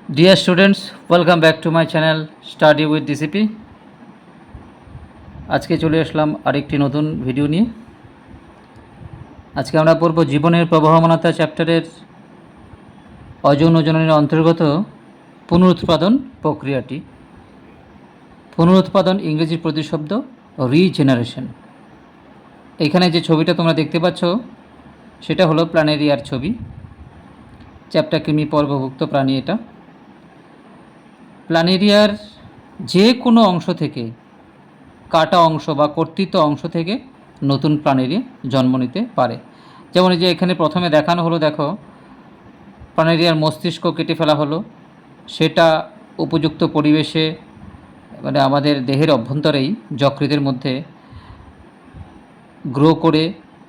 Dear students, welcome back to my channel Study with DCP. আজকে চলে আসলাম আরেকটি নতুন ভিডিও নিয়ে। আজকে আমরা পড়ব জীবনের প্রবাহমানতা চ্যাপ্টারের অযৌন জননের অন্তর্গত পুনরুৎপাদন প্রক্রিয়াটি। পুনরুৎপাদন ইংরেজি প্রতিশব্দ রিজেনারেশন। এখানে যে ছবিটা তোমরা দেখতে পাচ্ছ সেটা হলো প্ল্যানেরিয়ার ছবি। চ্যাপ্টার কৃমি পর্বভুক্ত প্রাণী এটা। প্ল্যানেরিয়ার যে কোনো অংশ থেকে, কাটা অংশ বা কর্তৃত অংশ থেকে নতুন প্ল্যানেরিয়া জন্ম নিতে পারে। যেমন এই যে এখানে প্রথমে দেখানো হলো, দেখো প্ল্যানেরিয়ার মস্তিষ্ক কেটে ফেলা হলো, সেটা উপযুক্ত পরিবেশে মানে আমাদের দেহের অভ্যন্তরেই যকৃতের মধ্যে গ্রো করে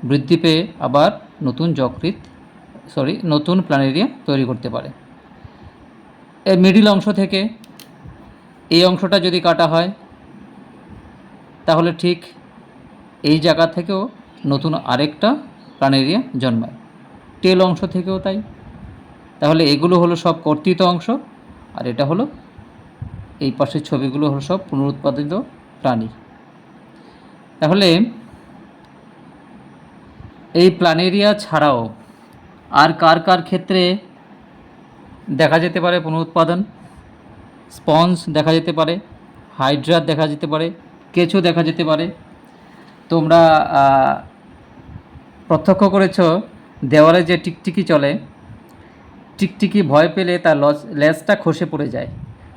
বৃদ্ধি পেয়ে আবার নতুন প্ল্যানেরিয়া তৈরি করতে পারে। এর মিডিল অংশ থেকে এই অংশটা যদি কাটা হয় তাহলে ঠিক এই জায়গা থেকেও নতুন আরেকটা প্ল্যানেরিয়া জন্মায়। টেল অংশ থেকেও তাই। তাহলে এগুলো হলো সব কর্তৃত অংশ, আর এটা হলো এই পাশের ছবিগুলো হলো সব পুনরুৎপাদিত প্রাণী। তাহলে এই প্ল্যানেরিয়া ছাড়াও আর কার কার ক্ষেত্রে দেখা যেতে পারে পুনরুৎপাদন? স্পঞ্জ দেখা যেতে পারে, হাইড্রা দেখা যেতে পারে, কেঁচো দেখা যেতে পারে। তোমরা প্রত্যক্ষ করেছ দেওয়ালে যে টিকটিকি চলে, টিকটিকি ভয় পেলে তার লেজটা খসে পড়ে যায়,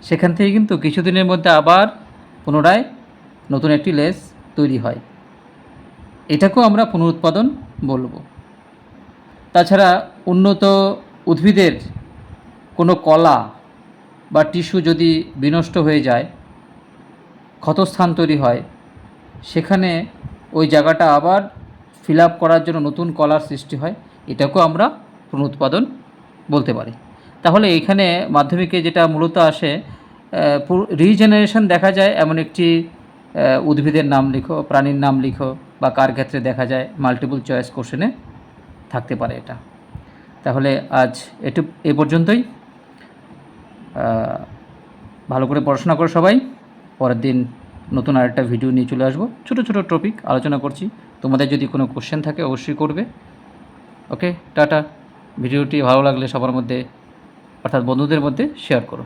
সেখান থেকে কিন্তু কিছুদিনের মধ্যে আবার পুনরায় নতুন একটি লেজ তৈরি হয়। এটাকেও আমরা পুনরুৎপাদন বলবো। তাছাড়া উন্নত উদ্ভিদের কোনো কলা বা টিস্যু যদি বিনষ্ট হয়ে যায়, ক্ষতস্থান তৈরি হয়, সেখানে ওই জায়গাটা আবার ফিল আপ করার জন্য নতুন কলার সৃষ্টি হয়, এটাকেও আমরা পুনরুৎপাদন বলতে পারি। তাহলে এখানে মাধ্যমিকে যেটা মূলত আসে, রিজেনারেশন দেখা যায় এমন একটি উদ্ভিদের নাম লিখো, প্রাণীর নাম লিখো, বা কার ক্ষেত্রে দেখা যায় মাল্টিপল চয়েস কোশ্চেনে থাকতে পারে এটা। তাহলে আজ এ পর্যন্তই। ভালো করে পড়াশোনা করো সবাই। পরের দিন নতুন আরেকটা ভিডিও নিয়ে চলে আসবো। ছোটো ছোটো টপিক আলোচনা করছি। তোমাদের যদি কোনো কোশ্চেন থাকে অবশ্যই করবে। ওকে, টাটা। ভিডিওটি ভালো লাগলে সবার মধ্যে অর্থাৎ বন্ধুদের মধ্যে শেয়ার করো।